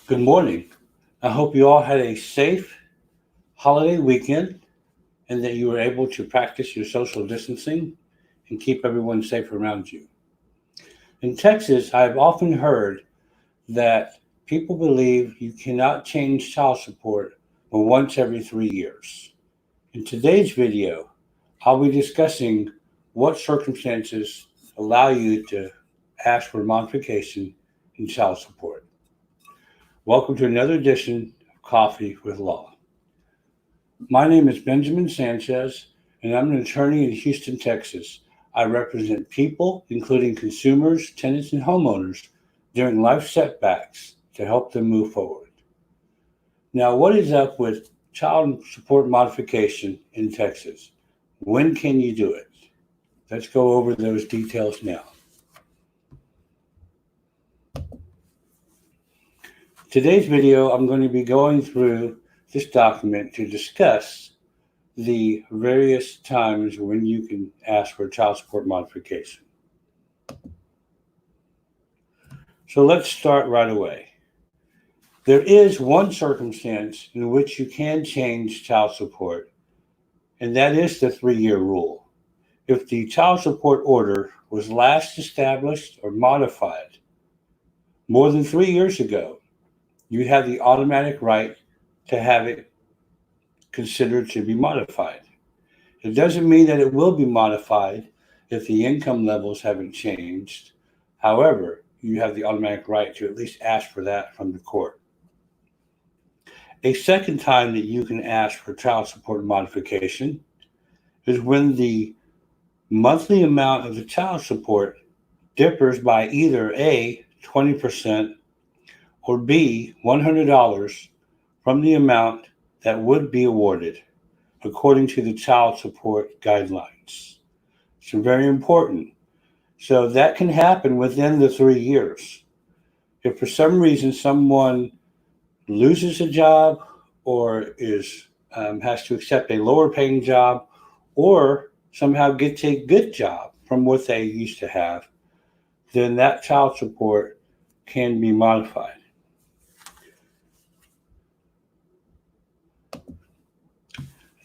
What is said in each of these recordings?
Good morning. I hope you all had a safe holiday weekend and that you were able to practice your social distancing and keep everyone safe around you. In Texas, I've often heard that people believe you cannot change child support but once every 3 years. In today's video, I'll be discussing what circumstances allow you to ask for modification in child support. Welcome to another edition of Coffee with Law. My name is Benjamin Sanchez, and I'm an attorney in Houston, Texas. I represent people, including consumers, tenants, and homeowners, during life setbacks to help them move forward. Now, what is up with child support modification in Texas? When can you do it? Let's go over those details now. Today's video, I'm going to be going through this document to discuss the various times when you can ask for child support modification. So let's start right away. There is one circumstance in which you can change child support, and that is the 3-year rule. If the child support order was last established or modified more than 3 years ago, you have the automatic right to have it considered to be modified. It doesn't mean that it will be modified if the income levels haven't changed. However, you have the automatic right to at least ask for that from the court. A second time that you can ask for child support modification is when the monthly amount of the child support differs by either A, 20%, or B, $100 from the amount that would be awarded according to the child support guidelines. So very important. So that can happen within the 3 years. If for some reason someone loses a job or has to accept a lower paying job or somehow gets a good job from what they used to have, then that child support can be modified.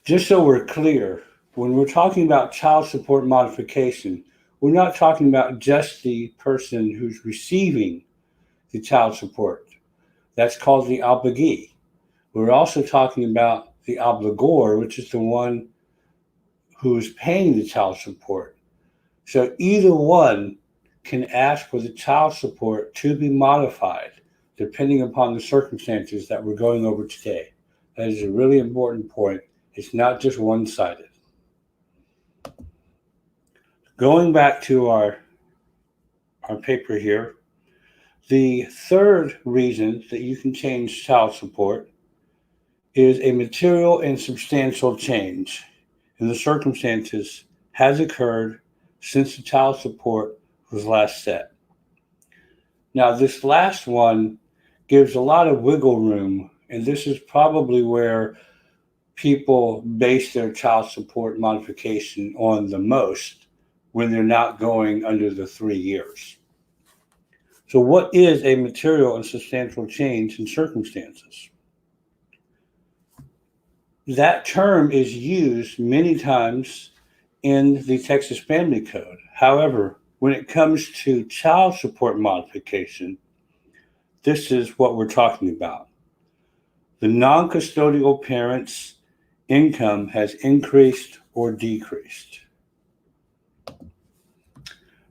Just so we're clear, when we're talking about child support modification, we're not talking about just the person who's receiving the child support. That's called the obligee. We're also talking about the obligor, which is the one who is paying the child support. So either one can ask for the child support to be modified depending upon the circumstances that we're going over today. That is a really important point. It's not just one-sided. Going back to our paper here, the third reason that you can change child support is a material and substantial change in the circumstances has occurred since the child support was last set. Now, this last one gives a lot of wiggle room, and this is probably where people base their child support modification on the most when they're not going under the 3 years. So what is a material and substantial change in circumstances? That term is used many times in the Texas Family Code. However, when it comes to child support modification, this is what we're talking about. The non-custodial parent's income has increased or decreased.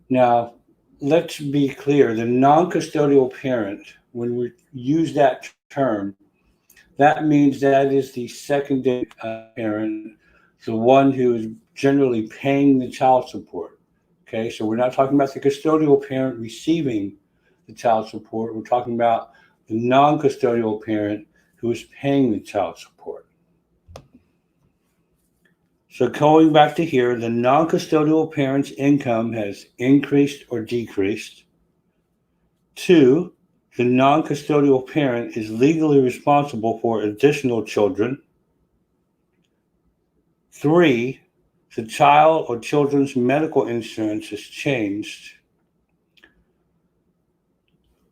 Now, let's be clear. The non-custodial parent, when we use that term, that means that is the secondary parent, the one who is generally paying the child support. Okay, so we're not talking about the custodial parent receiving the child support. We're talking about the non-custodial parent who is paying the child support. So going back to here, the non-custodial parent's income has increased or decreased. 2, the non-custodial parent is legally responsible for additional children. 3, the child or children's medical insurance has changed.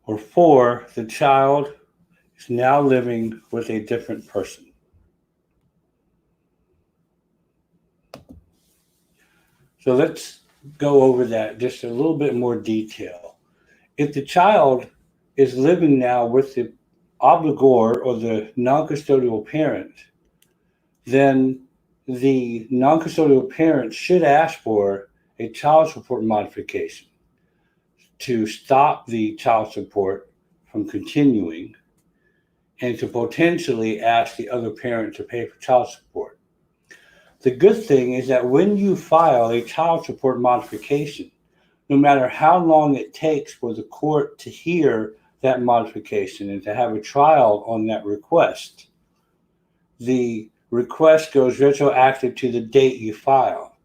Or 4, the child is now living with a different person. So let's go over that just a little bit more detail. If the child is living now with the obligor or the non-custodial parent, then the non-custodial parent should ask for a child support modification to stop the child support from continuing and to potentially ask the other parent to pay for child support. The good thing is that when you file a child support modification, no matter how long it takes for the court to hear that modification and to have a trial on that request, the request goes retroactive to the date you file.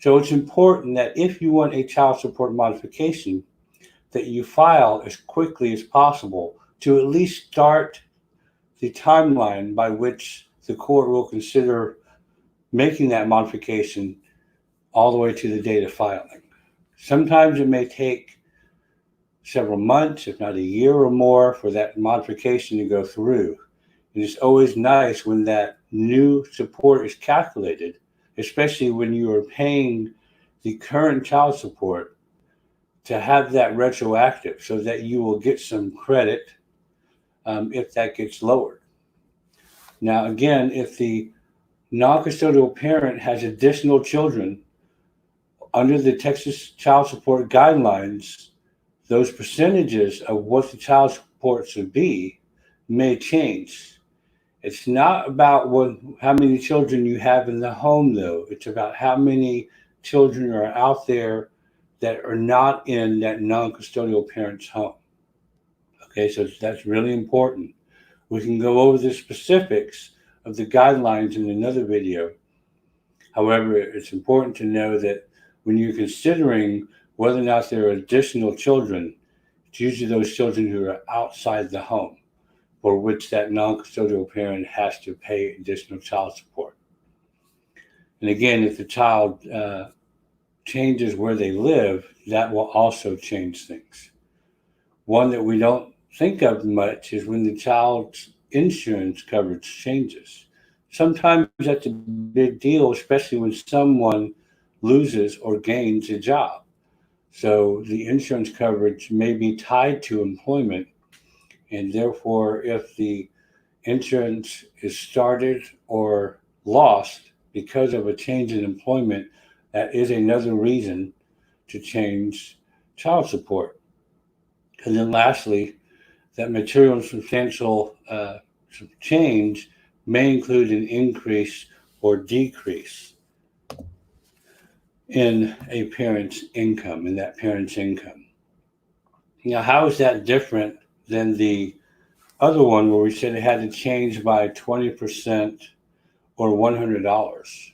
So it's important that if you want a child support modification, that you file as quickly as possible to at least start the timeline by which the court will consider making that modification all the way to the date of filing. Sometimes it may take several months, if not a year or more, for that modification to go through. And it's always nice when that new support is calculated, especially when you are paying the current child support, to have that retroactive so that you will get some credit if that gets lowered. Now, again, if the non-custodial parent has additional children, under the Texas child support guidelines, those percentages of what the child support should be may change. It's not about how many children you have in the home, though. It's about how many children are out there that are not in that non-custodial parent's home. Okay, so that's really important. We can go over the specifics of the guidelines in another video. However, it's important to know that when you're considering whether or not there are additional children, it's usually those children who are outside the home, for which that non-custodial parent has to pay additional child support. And again, if the child changes where they live, that will also change things. One that we don't think of much is when the child's insurance coverage changes. Sometimes that's a big deal, especially when someone loses or gains a job. So the insurance coverage may be tied to employment, and therefore, if the insurance is started or lost because of a change in employment, that is another reason to change child support. And then lastly, that material and substantial change may include an increase or decrease in a parent's income, in that parent's income. Now, how is that different than the other one where we said it had to change by 20% or $100?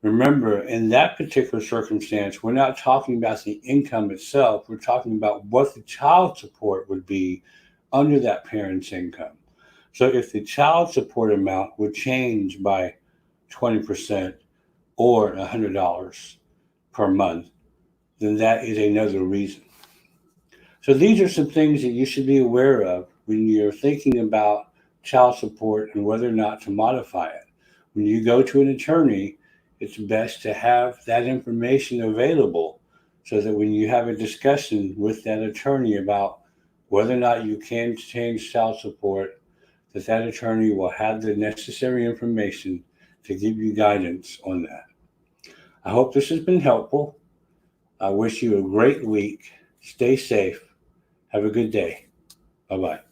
Remember, in that particular circumstance, we're not talking about the income itself. We're talking about what the child support would be under that parent's income. So if the child support amount would change by 20% or $100 per month, then that is another reason. So these are some things that you should be aware of when you're thinking about child support and whether or not to modify it. When you go to an attorney, it's best to have that information available so that when you have a discussion with that attorney about whether or not you can change child support, that attorney will have the necessary information to give you guidance on that. I hope this has been helpful. I wish you a great week. Stay safe. Have a good day. Bye-bye.